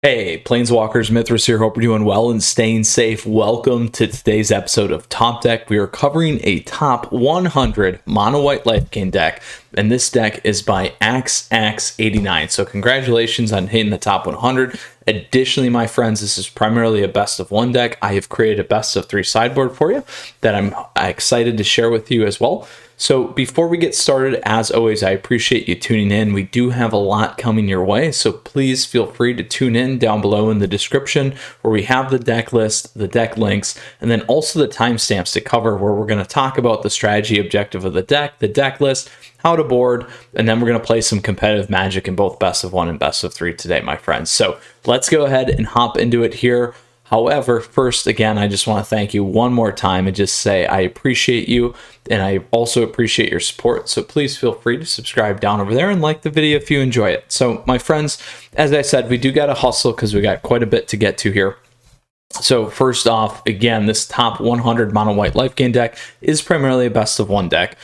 Hey, Planeswalkers, Mythras here. Hope you're doing well and staying safe. Welcome to today's episode of Top Deck. We are covering a top 100 Mono White Lifegain deck, and this deck is by AXAX89. So congratulations on hitting the top 100. Additionally, my friends, this is primarily a best of one deck. I have created a best of three sideboard for you that I'm excited to share with you as well. So before we get started, as always, I appreciate you tuning in. We do have a lot coming your way, so please feel free to tune in down below in the description where we have the deck list, the deck links, and then also the timestamps to cover where we're going to talk about the strategy objective of the deck list, how to board, and then we're going to play some competitive Magic in both best of one and best of three today, my friends. So let's go ahead and hop into it here. However, first, again, I just want to thank you one more time and just say I appreciate you, and I also appreciate your support. So please feel free to subscribe down over there and like the video if you enjoy it. So my friends, as I said, we do got to hustle because we got quite a bit to get to here. So first off, again, this top 100 Mono White Lifegain deck is primarily a best of one deck.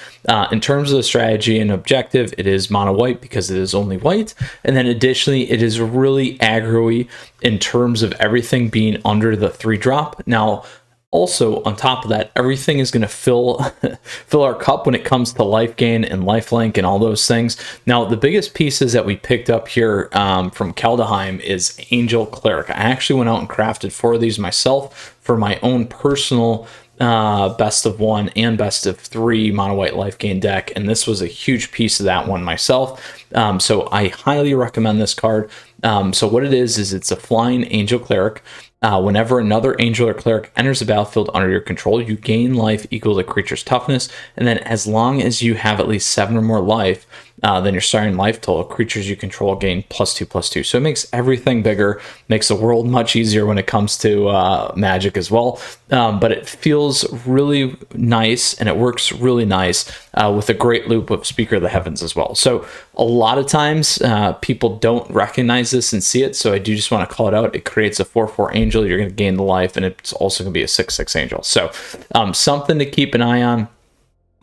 In terms of the strategy and objective, it is mono white because it is only white. And then additionally, it is really aggro-y in terms of everything being under the 3-drop. Now, also, on top of that, everything is going to fill our cup when it comes to life gain and lifelink and all those things. Now, the biggest pieces that we picked up here from Kaldheim is Angel Cleric. I actually went out and crafted 4 of these myself for my own personal best of one and best of 3 mono white life gain deck, and this was a huge piece of that one myself. So I highly recommend this card. So what it is it's a flying Angel Cleric. Whenever another angel or cleric enters the battlefield under your control, you gain life equal to the creature's toughness, and then as long as you have at least 7 or more life than your starting life total, creatures you control gain +2/+2. So it makes everything bigger, makes the world much easier when it comes to Magic as well. But it feels really nice, and it works really nice with a great loop of Speaker of the Heavens as well. So a lot of times people don't recognize this and see it, so I do just want to call it out. It creates a 4/4 angel. You're going to gain the life, and it's also going to be a 6/6 angel. So something to keep an eye on.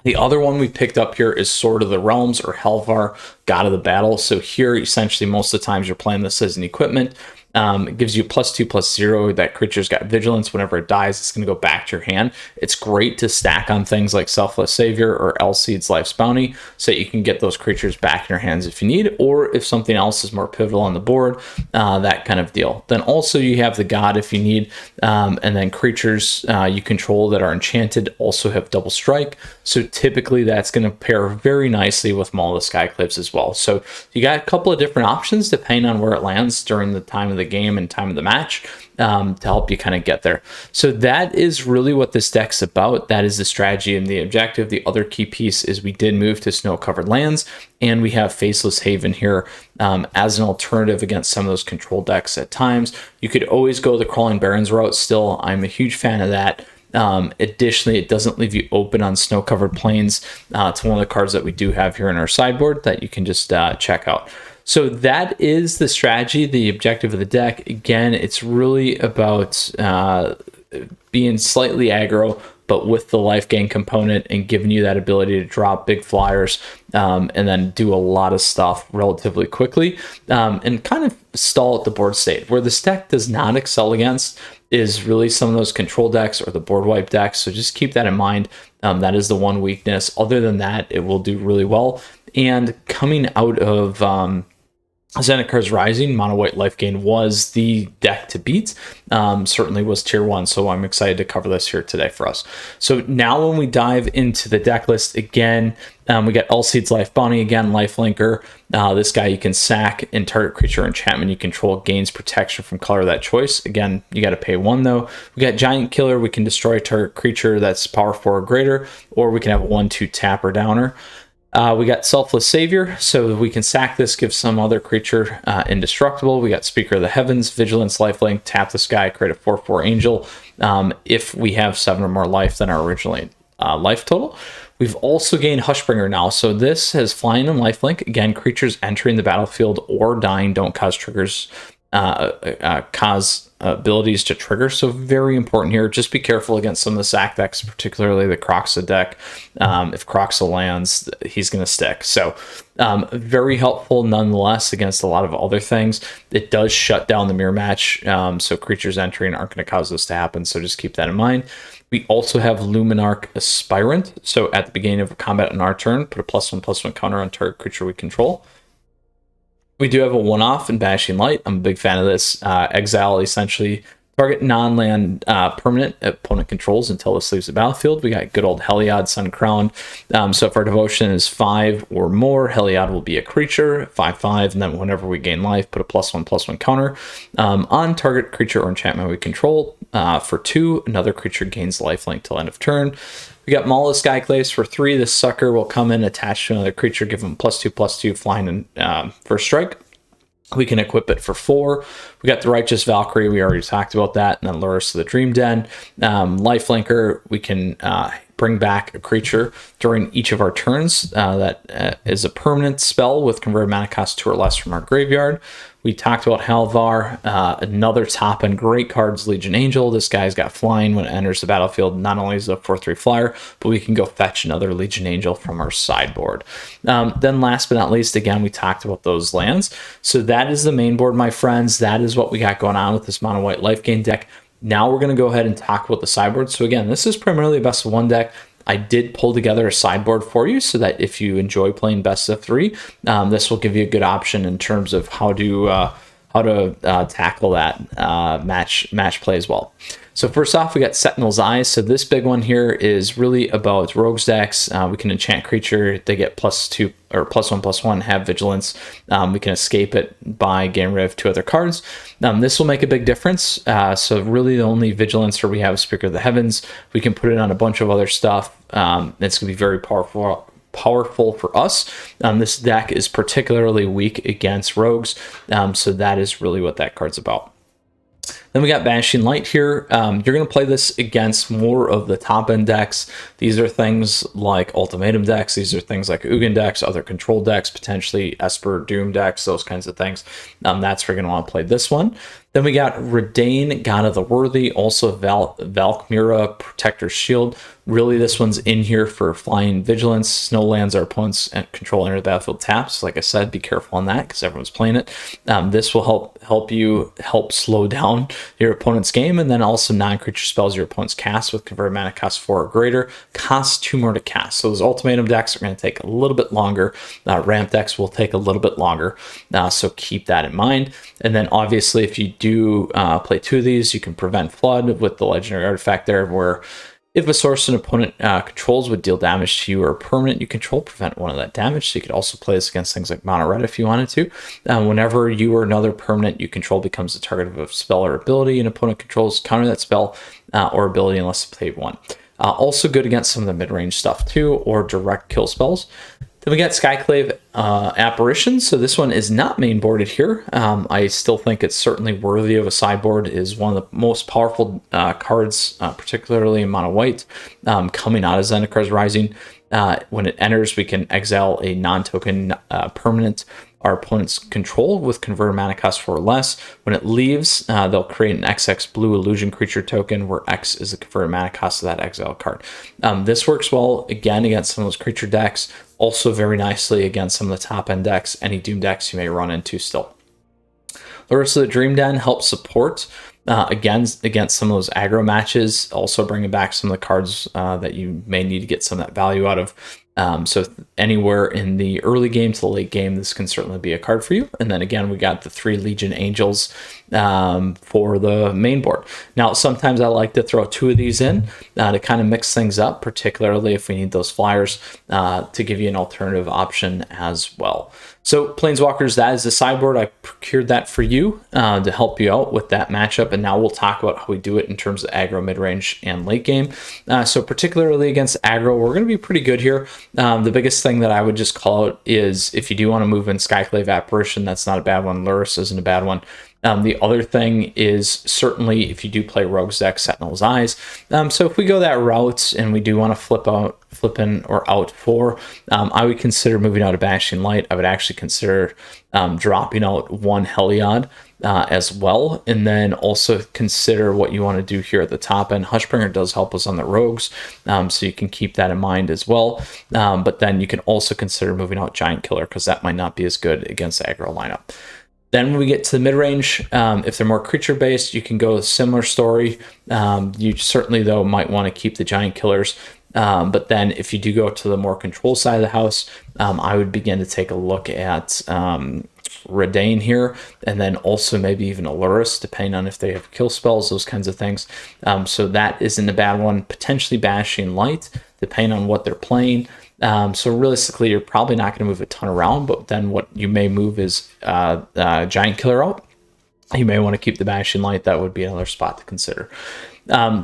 The other one we picked up here is Sword of the Realms, or Helvar, God of the Battle. So here, essentially, most of the times you're playing this as an equipment. It gives you +2/+0. That creature's got vigilance. Whenever it dies, it's going to go back to your hand. It's great to stack on things like Selfless Savior or Elseed's Life's Bounty, so that you can get those creatures back in your hands if you need, or if something else is more pivotal on the board, that kind of deal. Then also you have the God if you need, and then creatures you control that are enchanted also have double strike. So typically that's going to pair very nicely with Maul of the Skycliffs as well. So you got a couple of different options depending on where it lands during the time of the game and time of the match to help you kind of get there. So that is really what this deck's about. That is the strategy and the objective. The other key piece is we did move to snow-covered lands, and we have Faceless Haven here as an alternative against some of those control decks at times. You could always go the Crawling Barrens route still. I'm a huge fan of that. Additionally, it doesn't leave you open on snow-covered plains. It's one of the cards that we do have here in our sideboard that you can just check out. So that is the strategy, the objective of the deck. Again, it's really about being slightly aggro, but with the life gain component and giving you that ability to drop big flyers and then do a lot of stuff relatively quickly and kind of stall at the board state. Where this deck does not excel against is really some of those control decks or the board wipe decks. So just keep that in mind. That is the one weakness. Other than that, it will do really well. And coming out of Zendikar's Rising, Mono White Lifegain was the deck to beat. Certainly was tier 1, so I'm excited to cover this here today for us. So now when we dive into the deck list again, we got Elseed's Life Bounty again, Lifelinker. This guy you can sack, and target creature enchantment you control gains protection from color of that choice. Again, you got to pay 1 though. We got Giant Killer. We can destroy target creature that's power 4 or greater, or we can have a 1/2 tapper downer. We got Selfless Savior, so we can sack this, give some other creature indestructible. We got Speaker of the Heavens, Vigilance, Lifelink, tap the sky, create a 4/4 angel if we have 7 or more life than our originally life total. We've also gained Hushbringer now, so this has flying and lifelink. Again, creatures entering the battlefield or dying don't cause triggers cause abilities to trigger, so very important here. Just be careful against some of the sack decks, particularly the Croxa deck. If Croxa lands, he's going to stick. So very helpful nonetheless against a lot of other things. It does shut down the mirror match, so creatures entering aren't going to cause this to happen, so just keep that in mind. We also have Luminarch Aspirant, so at the beginning of a combat on our turn, put a +1/+1 counter on target creature we control. We do have a one-off in Banishing Light. I'm a big fan of this. Exile, essentially, target non-land permanent opponent controls until this leaves the battlefield. We got good old Heliod, Sun Crown. So if our devotion is 5 or more, Heliod will be a creature, 5/5, and then whenever we gain life, put a +1/+1 counter on target creature or enchantment we control. For 2, another creature gains lifelink till end of turn. We got Maula Skyclaves for 3. This sucker will come in attached to another creature, give them +2/+2 flying and first strike. We can equip it for 4. We got the Righteous Valkyrie. We already talked about that. And then lure us to the Dream Den. Lifelinker, we can bring back a creature during each of our turns that is a permanent spell with converted mana cost 2 or less from our graveyard. We talked about Halvar, another top and great cards, Legion Angel. This guy's got flying when it enters the battlefield. Not only is it a 4/3 flyer, but we can go fetch another Legion Angel from our sideboard. Then last but not least, again, we talked about those lands. So that is the main board, my friends. That is what we got going on with this Mono White Lifegain deck. Now we're going to go ahead and talk about the sideboard. So again, this is primarily a best of 1 deck. I did pull together a sideboard for you so that if you enjoy playing best of 3, this will give you a good option in terms of how to tackle that match play as well. So first off, we got Sentinel's Eyes. So this big one here is really about rogues decks. We can enchant creature. They get +2 or +1/+1, have vigilance. We can escape it by getting rid of 2 other cards. This will make a big difference. So really the only vigilance we have is Speaker of the Heavens. We can put it on a bunch of other stuff. It's going to be very powerful for us. This deck is particularly weak against rogues. So that is really what that card's about. Then we got Banishing Light here. You're going to play this against more of the top-end decks. These are things like Ultimatum decks. These are things like Ugin decks, other control decks, potentially Esper Doom decks, those kinds of things. That's where you're going to want to play this one. Then we got Redain, God of the Worthy, also Valkmira, Protector's Shield. Really, this one's in here for flying vigilance. Snow lands our opponents and control enter the battlefield taps. Like I said, be careful on that because everyone's playing it. This will help slow down your opponent's game, and then also non-creature spells your opponent's cast with converted mana cost 4 or greater cost 2 more to cast. So those ultimatum decks are going to take a little bit longer. Ramp decks will take a little bit longer, so keep that in mind. And then obviously, if you do play 2 of these, you can prevent flood with the legendary artifact there, where if a source an opponent controls would deal damage to you or a permanent you control, prevent 1 of that damage. So you could also play this against things like Mono Red if you wanted to. Whenever you or another permanent you control becomes the target of a spell or ability an opponent controls, counter that spell or ability unless played 1. Also good against some of the mid-range stuff too, or direct kill spells. Then we got Skyclave Apparition. So this one is not main boarded here. I still think it's certainly worthy of a sideboard. It is one of the most powerful cards, particularly in Mono White, coming out of Zendikar's Rising. When it enters, we can exile a non-token permanent our opponent's control with converted mana cost 4 or less. When it leaves, they'll create an XX blue illusion creature token where X is the converted mana cost of that exile card. This works well, again, against some of those creature decks. Also very nicely against some of the top-end decks, any Doom decks you may run into still. The rest of the Dream Den helps support against some of those aggro matches, also bringing back some of the cards that you may need to get some of that value out of. So anywhere in the early game to the late game, this can certainly be a card for you. And then again, we got the 3 Legion Angels for the main board. Now, sometimes I like to throw 2 of these in to kind of mix things up, particularly if we need those flyers to give you an alternative option as well. So Planeswalkers, that is the sideboard. I procured that for you to help you out with that matchup. And now we'll talk about how we do it in terms of aggro, mid-range, and late game. So particularly against aggro, we're going to be pretty good here. The biggest thing that I would just call out is if you do want to move in Skyclave Apparition, that's not a bad one. Luris isn't a bad one. The other thing is certainly if you do play Rogue's deck, Sentinel's Eyes. So if we go that route and we do want to flip in or out 4, I would consider moving out of Banishing Light. I would actually consider dropping out 1 Heliod as well. And then also consider what you want to do here at the top end. Hushbringer does help us on the rogues, so you can keep that in mind as well. But then you can also consider moving out Giant Killer, because that might not be as good against the aggro lineup. Then when we get to the mid-range, if they're more creature-based, you can go a similar story. You certainly, though, might want to keep the Giant Killers. But then if you do go to the more control side of the house, I would begin to take a look at Redain here, and then also maybe even Aluris, depending on if they have kill spells, those kinds of things. So that isn't a bad one. Potentially Banishing Light, depending on what they're playing. So realistically, you're probably not going to move a ton around, but then what you may move is Giant Killer out. You may want to keep the Banishing Light. That would be another spot to consider.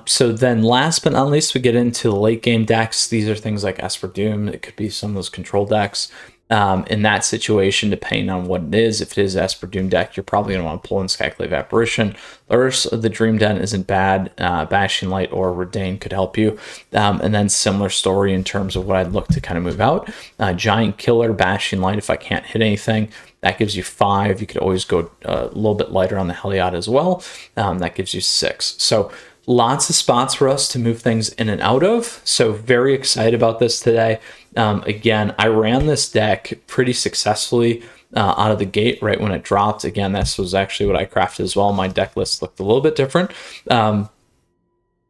So then last but not least, we get into the late game decks. These are things like Esper Doom. It could be some of those control decks. In that situation, depending on what it is, if it is Esper Doom deck, you're probably going to want to pull in Skyclave Apparition. Lurrus of the Dream Den isn't bad. Banishing Light or Redain could help you. And then similar story in terms of what I'd look to kind of move out. Giant Killer, Banishing Light if I can't hit anything. That gives you 5. You could always go a little bit lighter on the Heliod as well. That gives you 6. So lots of spots for us to move things in and out of. So very excited about this today. Again, I ran this deck pretty successfully out of the gate right when it dropped. Again, this was actually what I crafted as well. My deck list looked a little bit different.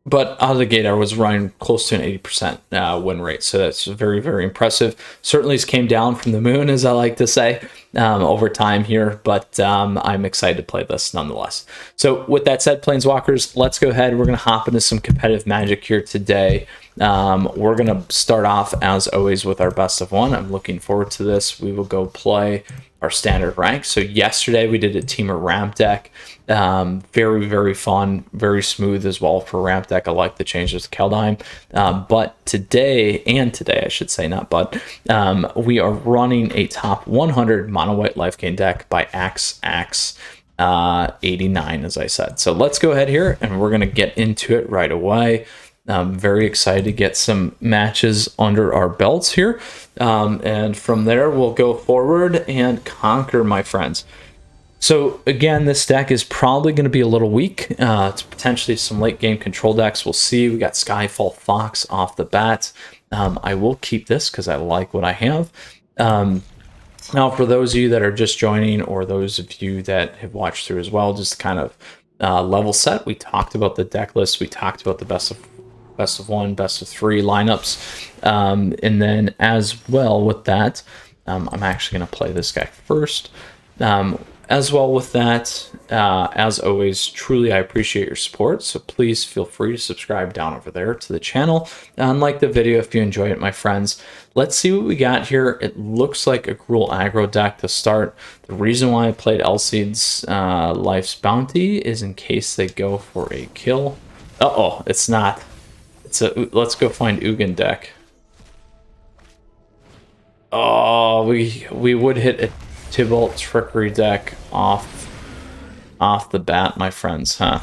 But out of the gate, I was running close to an 80% win rate. So that's very, very impressive. Certainly it's came down from the moon, as I like to say, over time here. But I'm excited to play this nonetheless. So with that said, Planeswalkers, let's go ahead. We're going to hop into some competitive Magic here today. We're going to start off, as always, with our best of one. I'm looking forward to this. We will go play our standard rank. So yesterday we did a Temur ramp deck. Very, very fun, very smooth as well for ramp deck. I like the changes to Kaldheim. But today, I should say, not but, we are running a top 100 Mono White Lifegain deck by Axe 89, as I said. So let's go ahead here and we're going to get into it right away. I'm very excited to get some matches under our belts here. And from there, we'll go forward and conquer, my friends. So again, this deck is probably going to be a little weak. It's potentially some late game control decks. We'll see. We got Skyfall Fox off the bat. I will keep this because I like what I have. Now, for those of you that are just joining, or those of you that have watched through as well, just kind of level set. We talked about the deck list. We talked about the best of one, best of 3 lineups. And then as well with that, I'm actually going to play this guy first. As well with that, as always, truly I appreciate your support. So please feel free to subscribe down over there to the channel and like the video if you enjoy it, my friends. Let's see what we got here. It looks like a Gruul aggro deck to start. The reason why I played Elseed's Life's Bounty is in case they go for a kill. Uh-oh, it's not. Let's go find Ugin deck. Oh, we would hit a Tibalt Trickery deck off the bat, my friends, huh?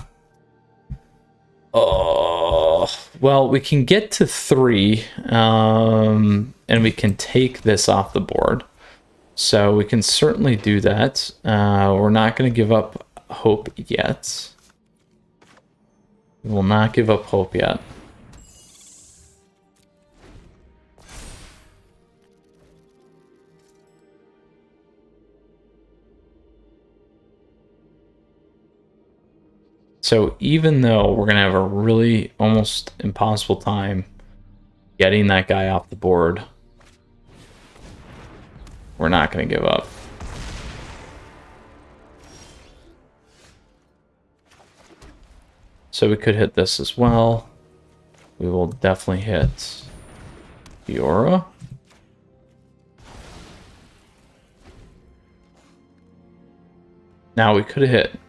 Oh, well, we can get to 3, and we can take this off the board. So we can certainly do that. We're not going to give up hope yet. We will not give up hope yet. So even though we're going to have a really almost impossible time getting that guy off the board, we're not going to give up. So we could hit this as well. We will definitely hit Fiora. Now we could have hit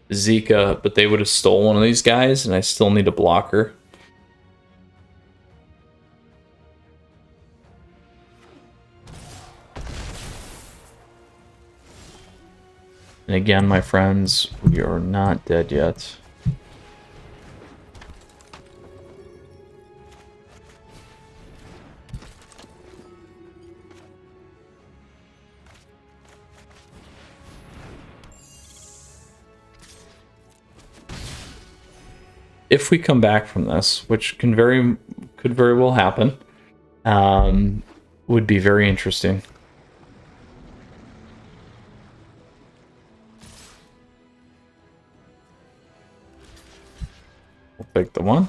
Zika, but they would have stolen one of these guys, and I still need a blocker. And again, my friends, we are not dead yet. if we come back from this, which could very well happen, would be very interesting. We'll pick the 1.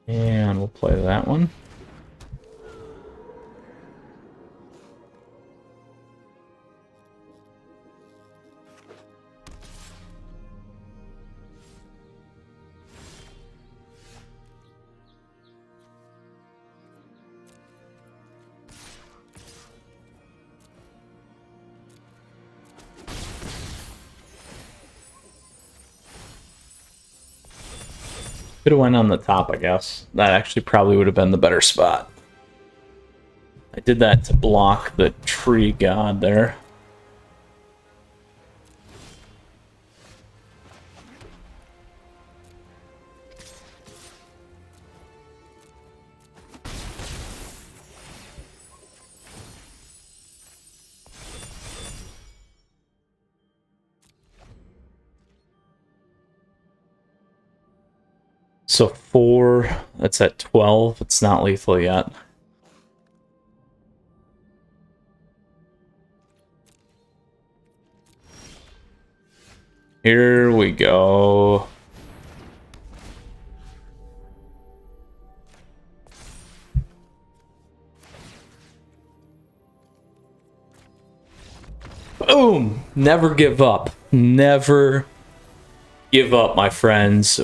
And we'll play that one. Could have went on the top, I guess. That actually probably would have been the better spot. I did that to block the tree god there. So 4, that's at 12. It's not lethal yet. Here we go. Boom! Never give up. Never give up, my friends.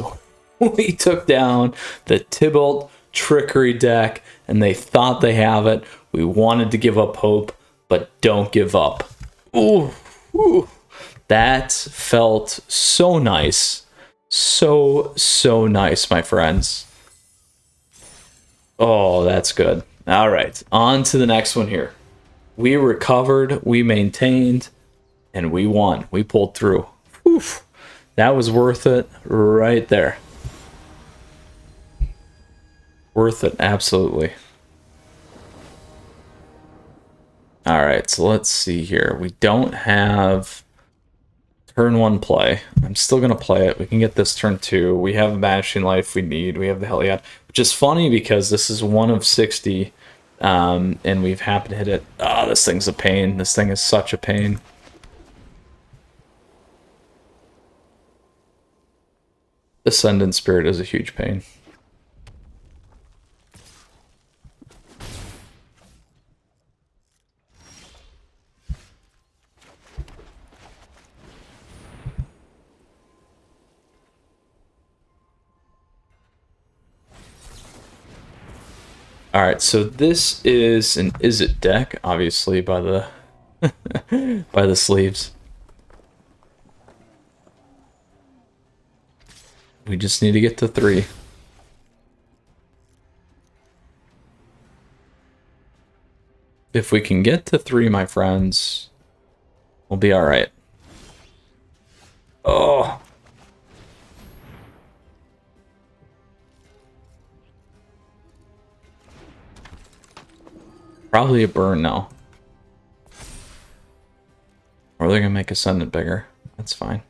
We took down the Tibalt Trickery deck, and they thought they have it. We wanted to give up hope, but don't give up. Ooh, ooh. That felt so nice. So nice, my friends. Oh, that's good. All right, on to the next one here. We recovered, we maintained, and we won. We pulled through. Oof. That was worth it right there. Worth it, absolutely. All right, so let's see here. We don't have turn 1 play. I'm still going to play it. We can get this turn 2. We have a Banishing Life we need. We have the Heliod, which is funny because this is 1 of 60, and we've happened to hit it. Oh, this thing's a pain. This thing is such a pain. Ascendant Spirit is a huge pain. All right, so this is an Izzet deck, obviously by the by the sleeves. We just need to get to 3. If we can get to 3, my friends, we'll be all right. Oh. Probably a burn now. Or they're gonna make Ascendant bigger. That's fine.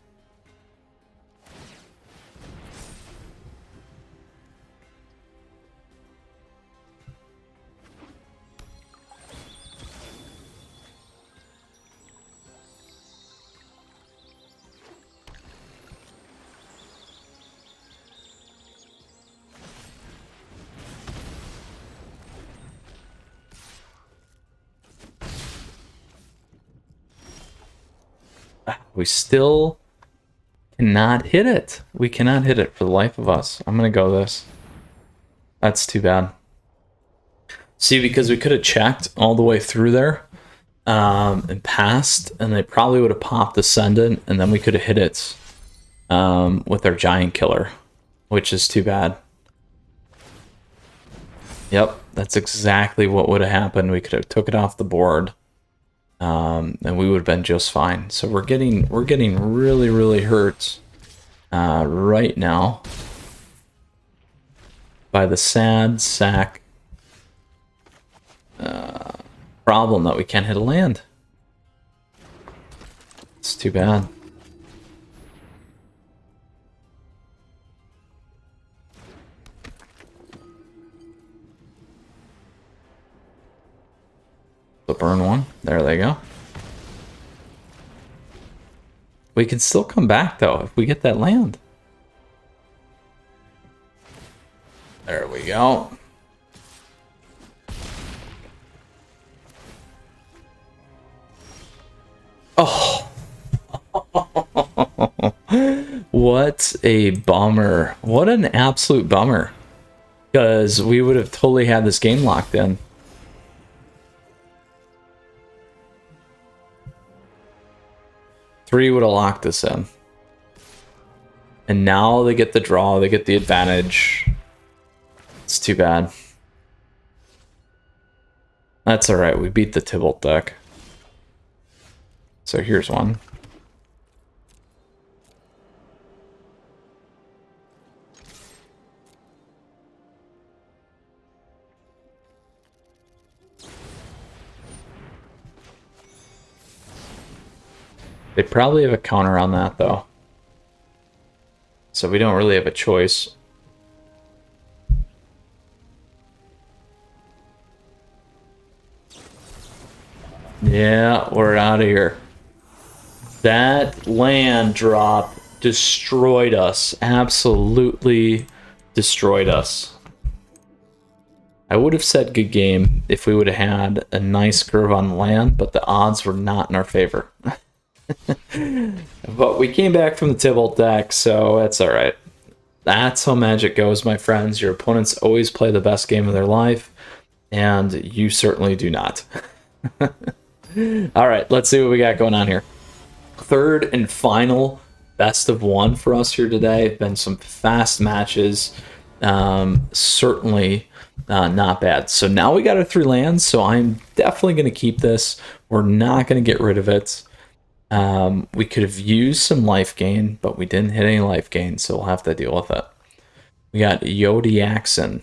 We still cannot hit it. We cannot hit it for the life of us. I'm going to go this. That's too bad. See, because we could have checked all the way through there and passed, and they probably would have popped Ascendant, and then we could have hit it with our Giant Killer, which is too bad. Yep, that's exactly what would have happened. We could have took it off the board. and we would have been just fine. So we're getting really, really hurt right now by the sad sack problem that we can't hit a land. It's too bad. The burn one. There they go. We can still come back, though, if we get that land. There we go. Oh. What a bummer. What an absolute bummer. Because we would have totally had this game locked in. Three would have locked us in. And now they get the draw, they get the advantage. It's too bad. That's alright, we beat the Tibalt deck. So here's one. They probably have a counter on that, though. So we don't really have a choice. Yeah, we're out of here. That land drop destroyed us. Absolutely destroyed us. I would have said good game if we would have had a nice curve on the land, but the odds were not in our favor. But we came back from the Tibalt deck, so that's alright. That's how Magic goes, my friends. Your opponents always play the best game of their life, and you certainly do not. Alright, let's see what we got going on here. Third and final best of one for us here today. Been some fast matches. Certainly not bad. So now we got our 3 lands, so I'm definitely going to keep this. We're not going to get rid of it. We could have used some life gain, but we didn't hit any life gain, so we'll have to deal with it. We got Yodiaxin.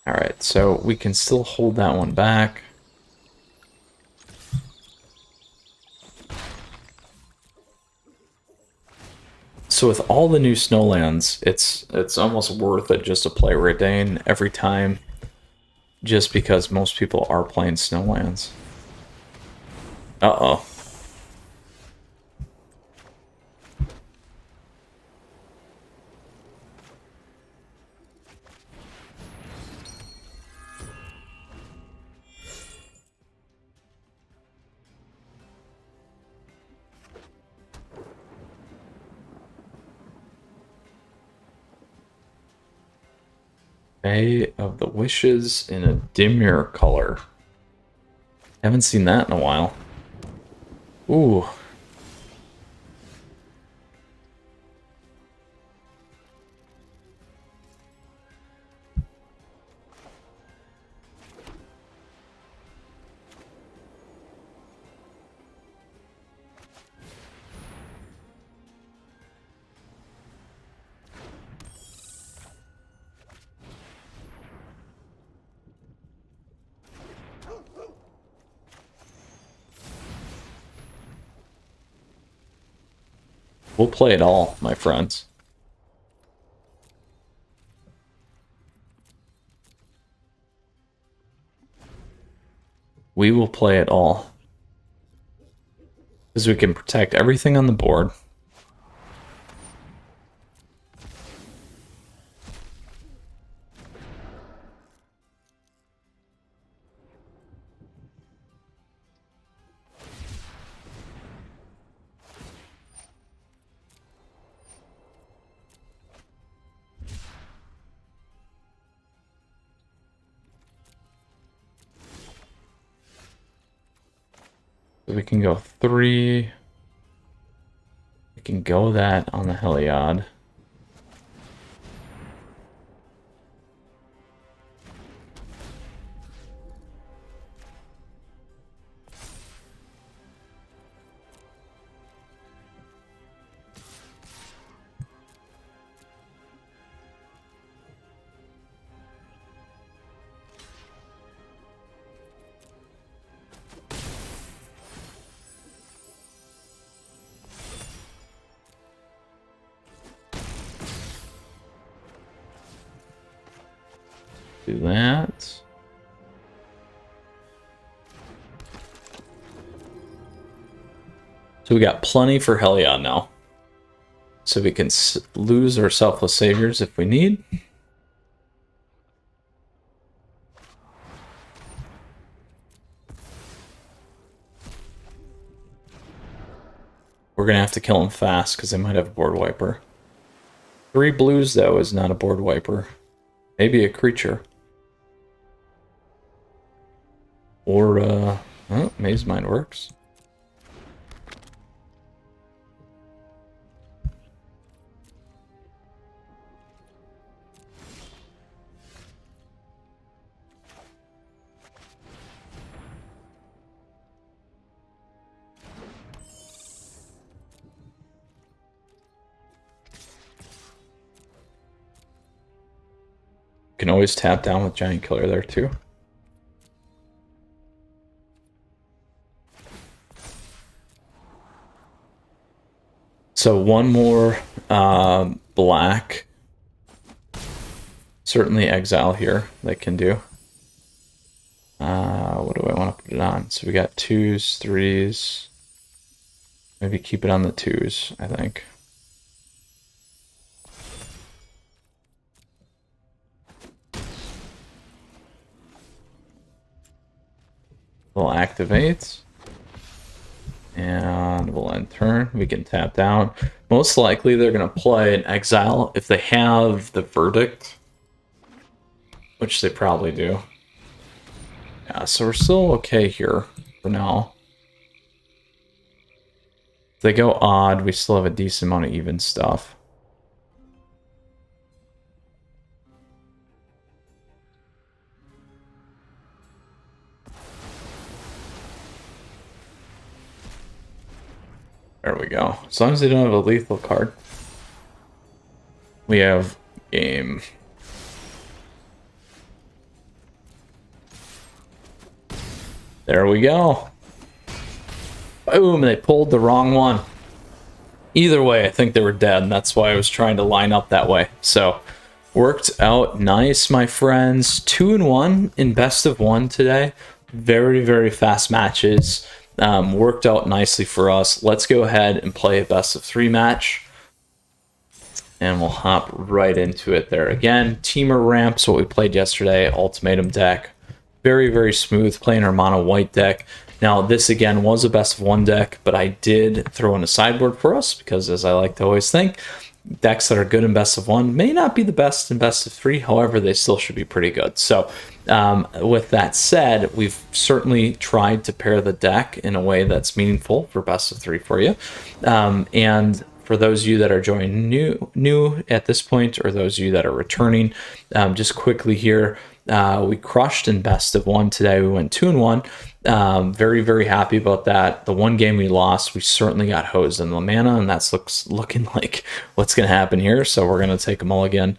Alright, so we can still hold that one back. So with all the new snowlands, it's almost worth it just to play Redain every time, just because most people are playing snowlands. Uh-oh. Bay of the Wishes in a Dimir color. Haven't seen that in a while. Ooh. We'll play it all, my friends. We will play it all. Because we can protect everything on the board. So we can go 3. We can go that on the Heliod. Do that. So we got plenty for Heliod now. So we can lose our Selfless Saviors if we need. We're going to have to kill them fast because they might have a board wiper. 3 blues, though, is not a board wiper. Maybe a creature. Or, oh, Maze Mind works. Can always tap down with Giant Killer there too. So one more black. Certainly exile here they can do. What do I want to put it on? So we got 2s, 3s. Maybe keep it on the 2s, I think. We'll activate. And we'll end turn. We can tap down. Most likely they're going to play an exile if they have the verdict. Which they probably do. Yeah, so we're still okay here for now. If they go odd, we still have a decent amount of even stuff. There we go. As long as they don't have a lethal card. We have game. There we go. Boom, they pulled the wrong one. Either way, I think they were dead, and that's why I was trying to line up that way. So, worked out nice, my friends. 2-1 in best of 1 today. Very, very fast matches. Worked out nicely for us. Let's go ahead and play a best of 3 match. And we'll hop right into it there. Again, Teamer Ramps, what we played yesterday, Ultimatum deck. Very, very smooth, playing our Mono White deck. Now, this again was a best of 1 deck, but I did throw in a sideboard for us because, as I like to always think, decks that are good in best of 1 may not be the best in best of 3. However, they still should be pretty good. So, with that said, we've certainly tried to pair the deck in a way that's meaningful for best of 3 for you. And for those of you that are joining new at this point, or those of you that are returning, just quickly here, we crushed in best of 1 today. We went 2-1. Very, very happy about that. The one game we lost, we certainly got hosed in the mana, and that's looking like what's going to happen here. So we're going to take a mulligan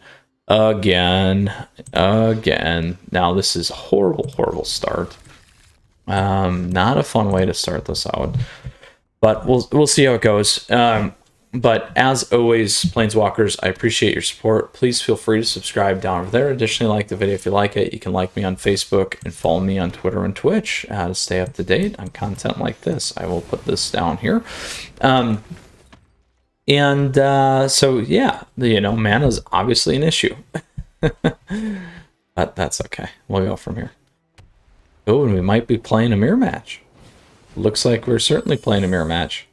again. Now this is a horrible start. Not a fun way to start this out, but we'll see how it goes. But as always, Planeswalkers, I appreciate your support. Please feel free to subscribe down over there. Additionally, like the video if you like it. You can like me on Facebook and follow me on Twitter and Twitch to stay up to date on content like this. I will put this down here. So yeah, mana is obviously an issue. But that's okay. We'll go from here. Oh, and we might be playing a mirror match. Looks like we're certainly playing a mirror match.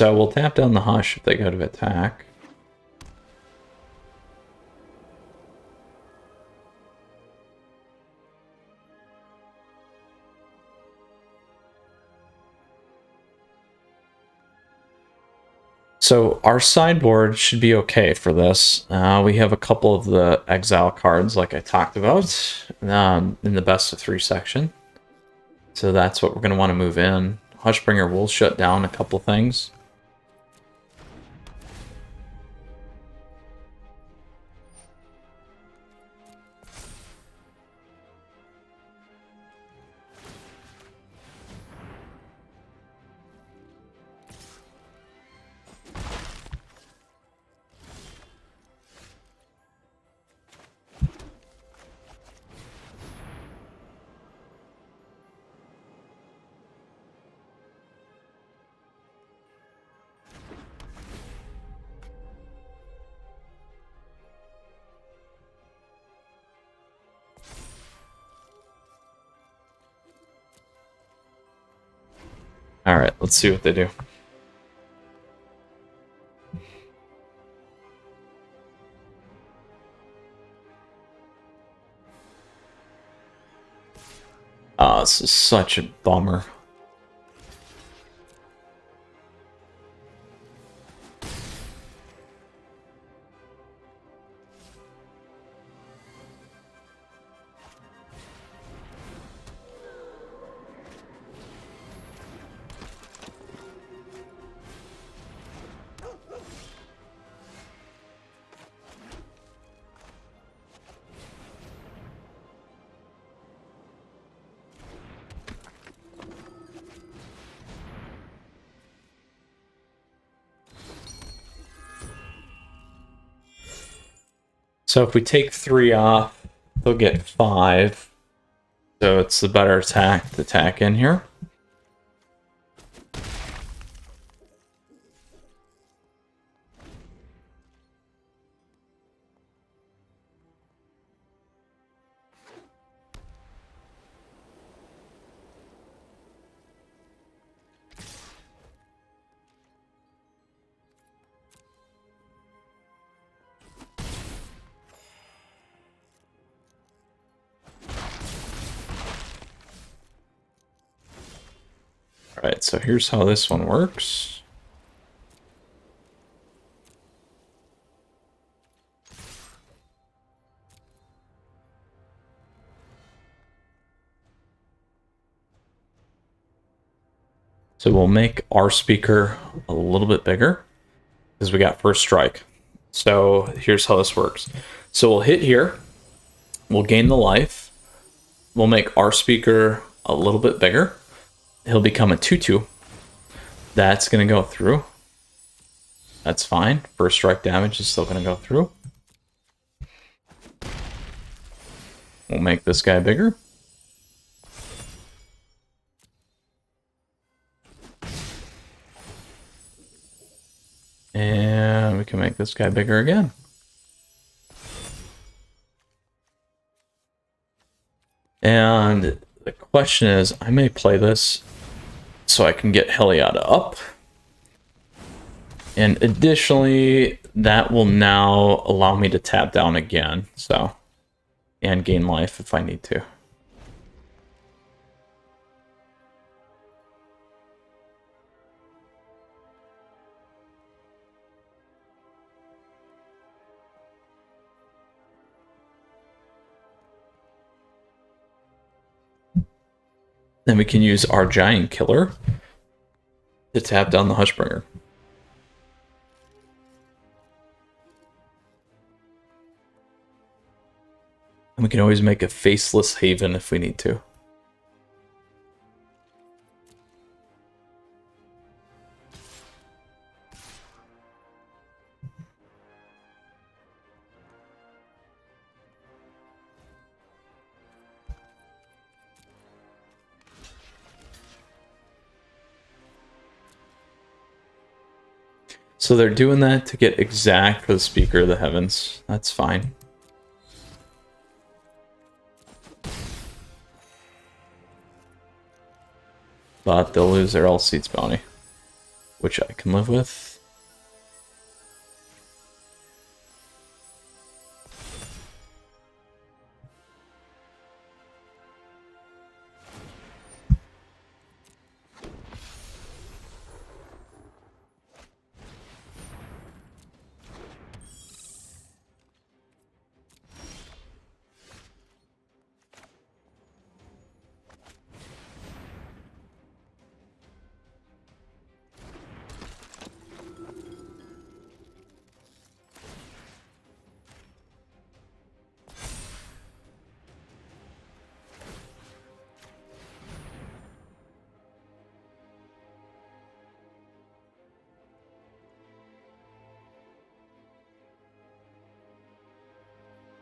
So we'll tap down the Hush if they go to attack. So our sideboard should be okay for this. We have a couple of the exile cards like I talked about in the best of 3 section. So that's what we're going to want to move in. Hushbringer will shut down a couple things. All right, let's see what they do. Oh, this is such a bummer. So if we take 3 off, they'll get 5. So it's the better attack to attack in here. Alright, so here's how this one works. So we'll make our speaker a little bit bigger because we got first strike. So here's how this works. So we'll hit here, we'll gain the life, we'll make our speaker a little bit bigger. He'll become a 2/2. That's going to go through. That's fine. First strike damage is still going to go through. We'll make this guy bigger. And we can make this guy bigger again. And the question is, I may play this so I can get Heliada up. And additionally, that will now allow me to tap down again, so, and gain life if I need to. Then we can use our Giant Killer to tap down the Hushbringer. And we can always make a Faceless Haven if we need to. So they're doing that to get exact for the Speaker of the Heavens. That's fine. But they'll lose their All Seats bounty. which I can live with.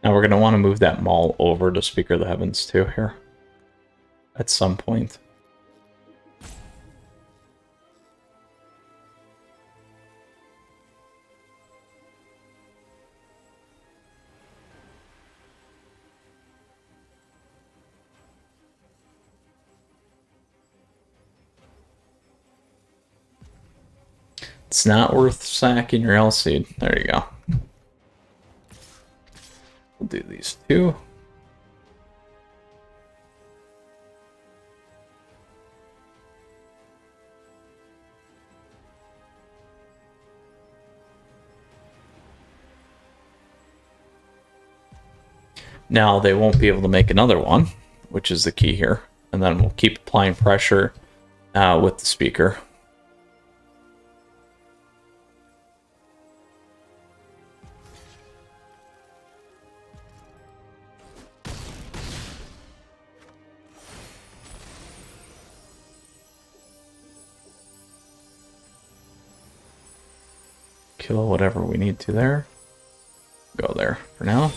Now we're going to want to move that Maul over to Speaker of the Heavens too here at some point. It's not worth sacking your L-Seed. There you go. We'll do these two. Now they won't be able to make another one, which is the key here. And then we'll keep applying pressure with the speaker. Kill whatever we need to there. Go there for now.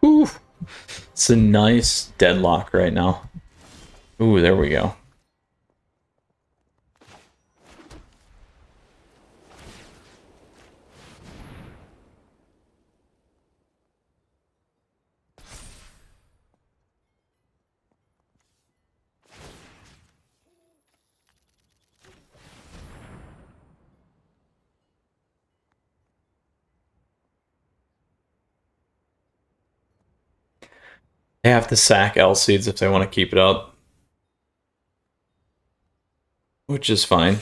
Whew. It's a nice deadlock right now. Ooh, there we go. They have to sack L-Seeds if they want to keep it up. Which is fine.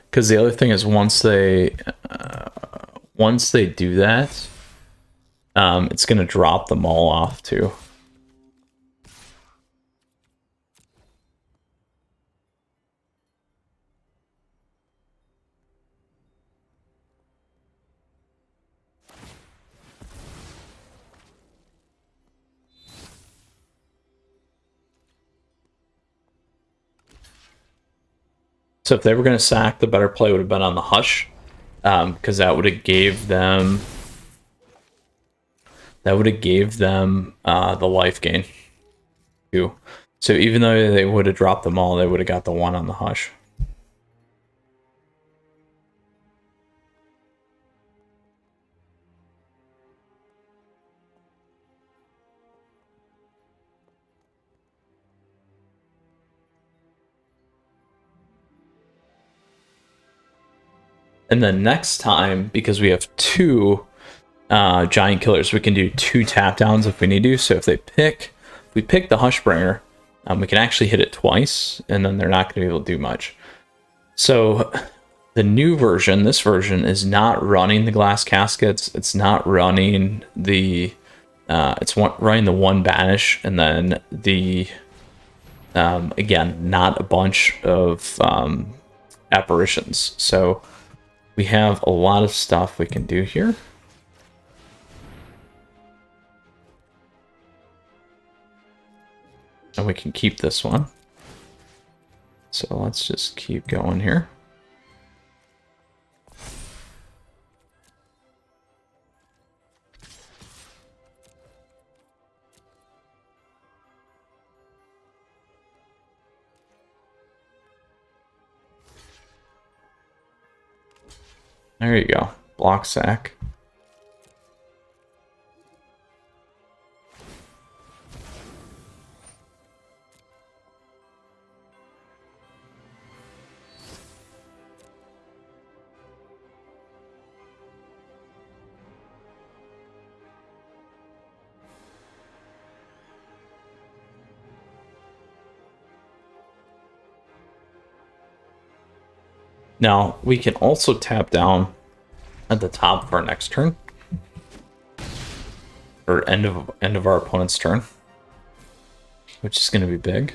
Because the other thing is once they do that, it's going to drop them all off too. So if they were going to sack, the better play would have been on the Hush, because that would have gave them the life gain too. So even though they would have dropped them all, they would have got the one on the Hush. And then next time, because we have two giant killers, we can do 2 tap downs if we need to. So if we pick the Hushbringer, we can actually hit it twice, and then they're not going to be able to do much. So the new version, this version, is not running the glass caskets. It's not running the running the 1 banish, and then the Again, not a bunch of apparitions. So we have a lot of stuff we can do here. And we can keep this one. So let's just keep going here. There you go. Block sack. Now, we can also tap down at the top of our next turn. Or end of our opponent's turn. Which is going to be big.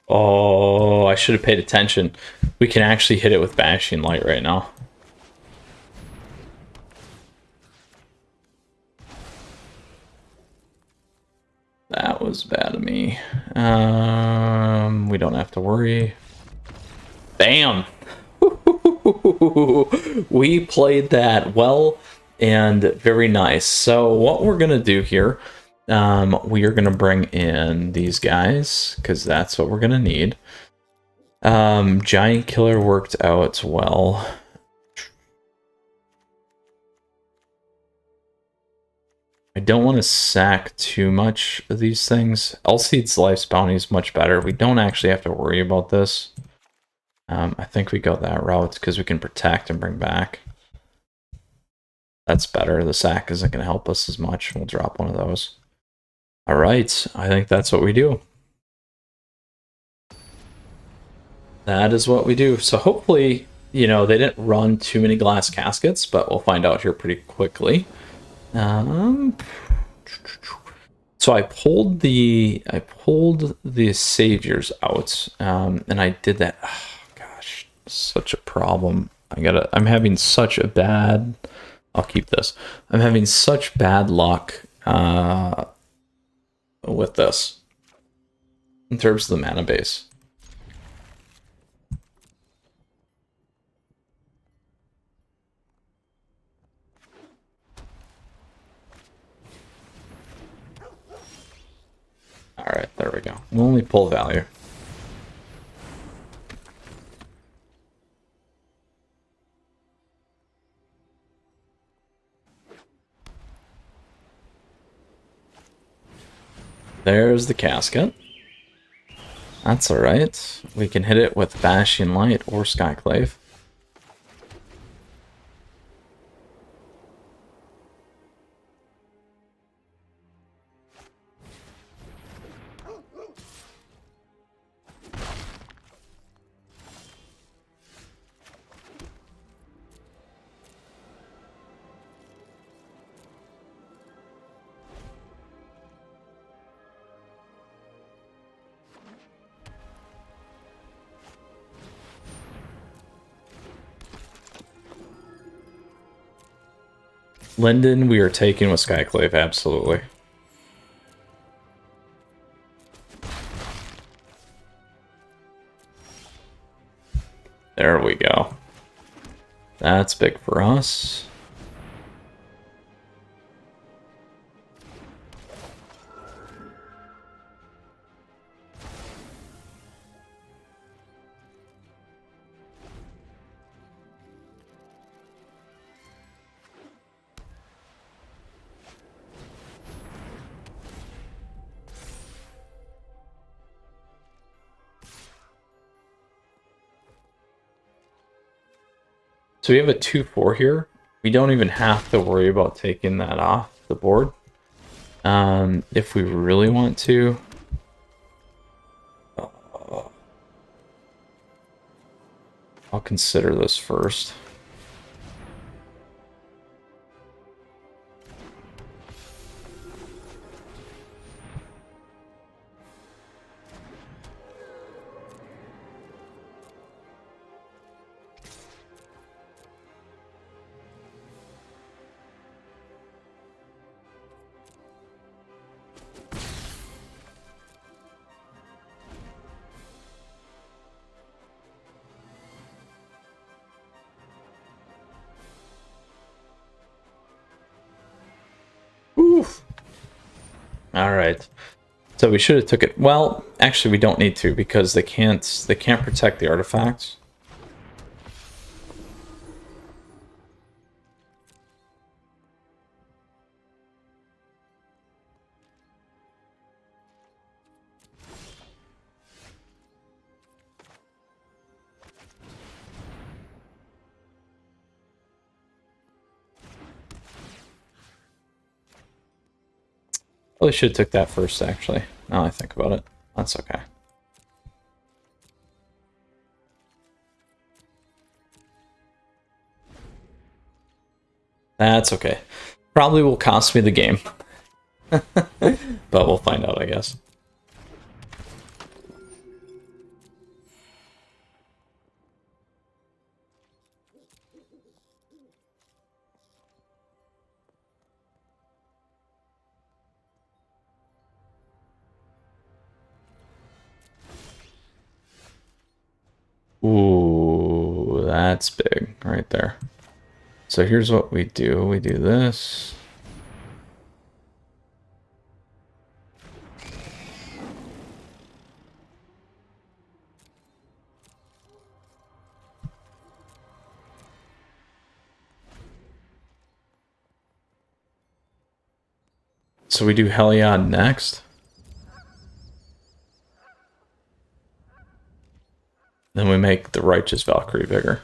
Oh, I should have paid attention. We can actually hit it with Bashing Light right now. That was bad of me. We don't have to worry. Bam! We played that well and very nice. So what we're going to do here, we are going to bring in these guys because that's what we're going to need. Giant Killer worked out well. I don't want to sack too much of these things. Elseed's Life's Bounty is much better. We don't actually have to worry about this. I think we go that route because we can protect and bring back. That's better. The sack isn't going to help us as much. We'll drop one of those. All right. I think that's what we do. That is what we do. So hopefully, you know, they didn't run too many glass caskets, but we'll find out here pretty quickly. So I pulled the saviors out, and I did that. Oh, gosh, such a problem. I'm having such a bad. I'll keep this. I'm having such bad luck with this in terms of the mana base. All right, there we go. We'll only pull value. There's the casket. That's all right. We can hit it with Bashing Light or Skyclave. Linden, we are taking with Skyclave, absolutely. There we go. That's big for us. So we have a 2/4 here. We don't even have to worry about taking that off the board. If we really want to. I'll consider this first. Oof. All right. So we should have took it. Well, actually, we don't need to because they can't protect the artifacts. Probably should have took that first, actually. Now I think about it. That's okay. That's okay. Probably will cost me the game. But we'll find out, I guess. Ooh, that's big right there. So here's what we do. We do this. So we do Heliod next. Then we make the Righteous Valkyrie bigger.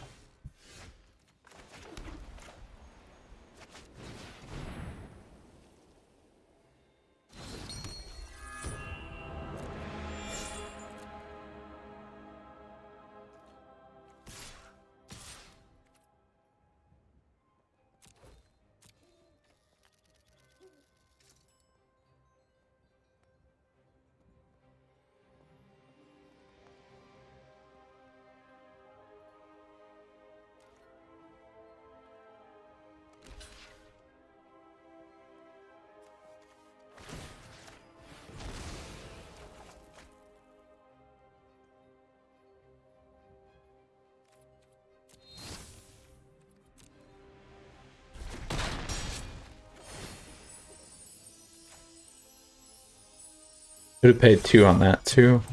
Could have paid 2 on that too.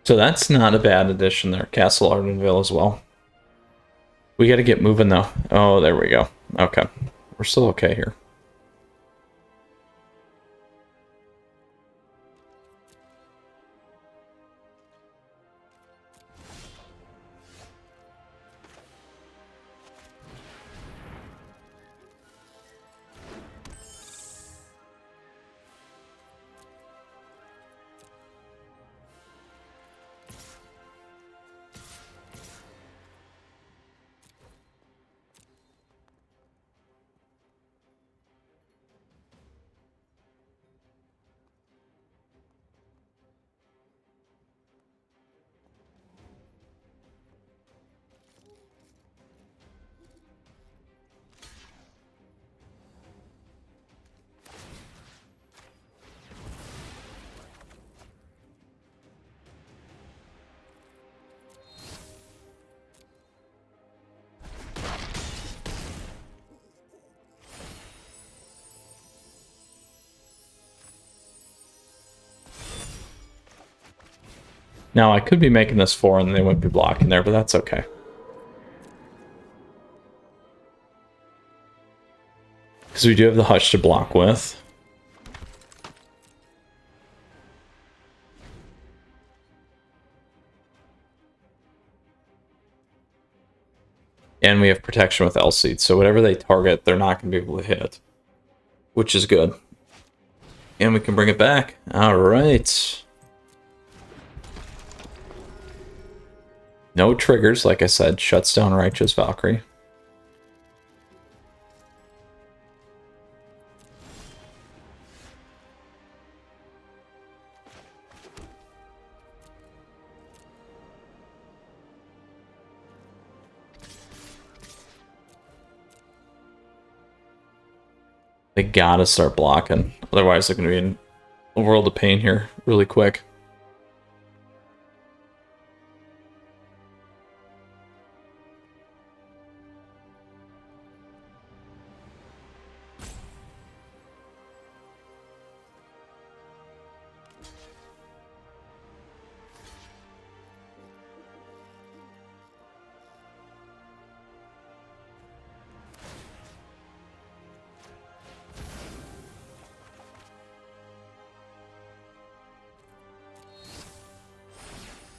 So that's not a bad addition there. Castle Ardenville as well. We got to get moving though. Oh, there we go. Okay. We're still okay here. Now, I could be making this 4 and they wouldn't be blocking there, but that's okay. because we do have the Hush to block with. And we have protection with L-Seed, so whatever they target, they're not going to be able to hit, which is good. And we can bring it back. All right. No triggers, like I said. Shuts down Righteous Valkyrie. They gotta start blocking. Otherwise, they're gonna be in a world of pain here really quick.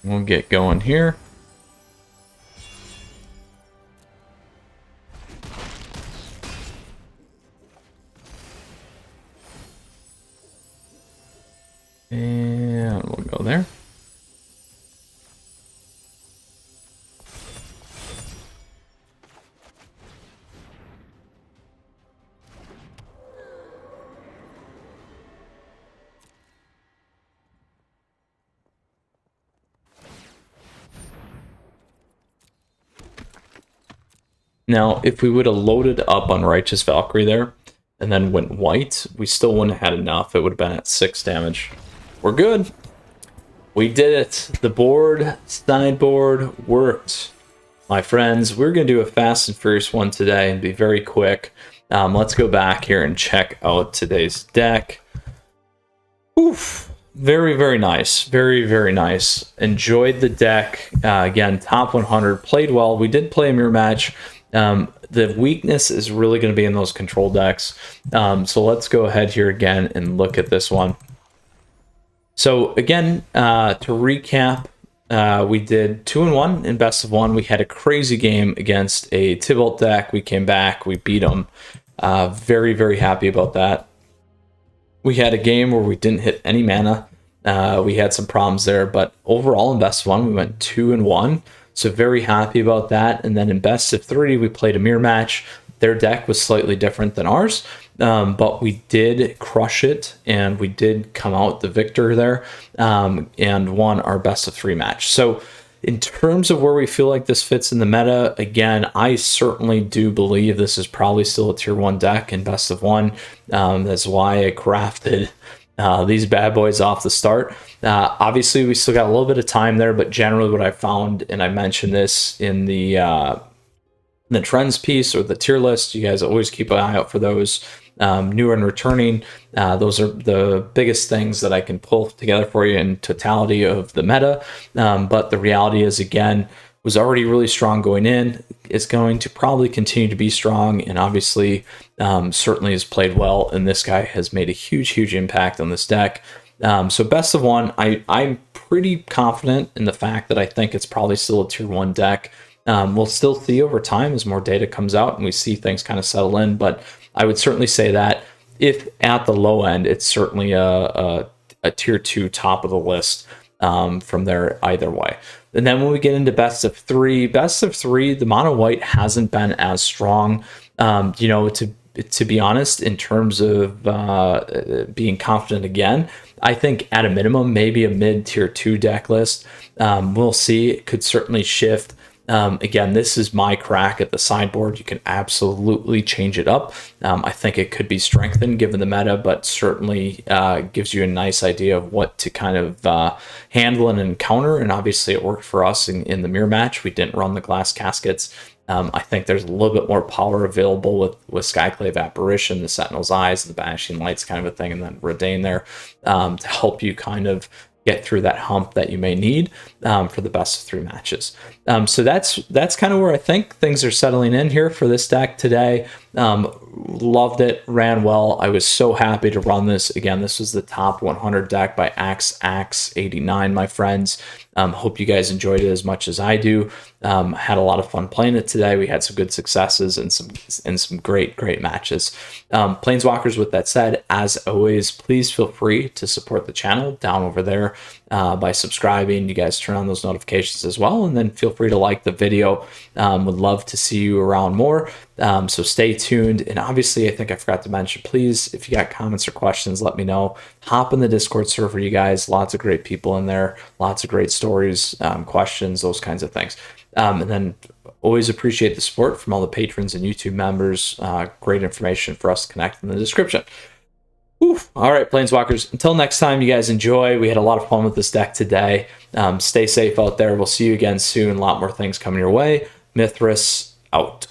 We'll get going here. And we'll go there. Now, if we would have loaded up on Righteous Valkyrie there, and then went white, we still wouldn't have had enough. It would have been at 6 damage. We're good. We did it. The board, sideboard, worked. My friends, we're going to do a fast and furious one today and be very quick. Let's go back here and check out today's deck. Oof. Very, very nice. Very, very nice. Enjoyed the deck. Again, top 100. Played well. We did play a mirror match. The weakness is really going to be in those control decks. So let's go ahead here again and look at this one. So again, to recap, we did 2-1 in best of 1. We had a crazy game against a Tibalt deck. We came back, we beat them. Very, very happy about that. We had a game where we didn't hit any mana. We had some problems there, but overall in best of 1, we went 2-1. So very happy about that. And then in best of 3, we played a mirror match. Their deck was slightly different than ours, but we did crush it, and we did come out the victor there, and won our best of 3 match. So in terms of where we feel like this fits in the meta, again, I certainly do believe this is probably still a tier 1 deck in best of 1. That's why I crafted these bad boys off the start. Obviously, we still got a little bit of time there, but generally what I found, and I mentioned this in the trends piece or the tier list, you guys always keep an eye out for those. New and returning, those are the biggest things that I can pull together for you in totality of the meta. But the reality is, again, was already really strong going in. It's going to probably continue to be strong, and obviously certainly has played well, and this guy has made a huge impact on this deck. So best of 1, I'm pretty confident in the fact that I think it's probably still a tier 1 deck. We'll still see over time as more data comes out and we see things kind of settle in, but I would certainly say that if at the low end, it's certainly a tier 2 top of the list from there either way. And then when we get into best of 3, the mono white hasn't been as strong. You know, to be honest, in terms of being confident again, I think at a minimum, maybe a mid tier 2 deck list. We'll see. It could certainly shift. Again, this is my crack at the sideboard. You can absolutely change it up. I think it could be strengthened given the meta, but certainly gives you a nice idea of what to kind of handle and encounter. And obviously it worked for us in the mirror match. We didn't run the glass caskets. I think there's a little bit more power available with Skyclave Apparition, the Sentinel's Eyes, the Banishing Lights kind of a thing, and then Redain there to help you kind of get through that hump that you may need. for the best of 3 matches. So that's kind of where I think things are settling in here for this deck today. Loved it, ran well. I was so happy to run this. Again, this was the top 100 deck by Axe89, my friends. Hope you guys enjoyed it as much as I do. Had a lot of fun playing it today. We had some good successes and some great matches. Planeswalkers, with that said, as always, please feel free to support the channel down over there by subscribing. You guys turn on those notifications as well, and then feel free to like the video. Would love to see you around more. So stay tuned. And obviously, I think I forgot to mention, please, if you got comments or questions, let me know. Hop in the Discord server, you guys. Lots of great people in there. Lots of great stories, questions, those kinds of things. And then always appreciate the support from all the patrons and YouTube members. Great information for us to connect in the description. Oof. All right, Planeswalkers, until next time, you guys enjoy. We had a lot of fun with this deck today. Stay safe out there. We'll see you again soon. A lot more things coming your way. Mythras out.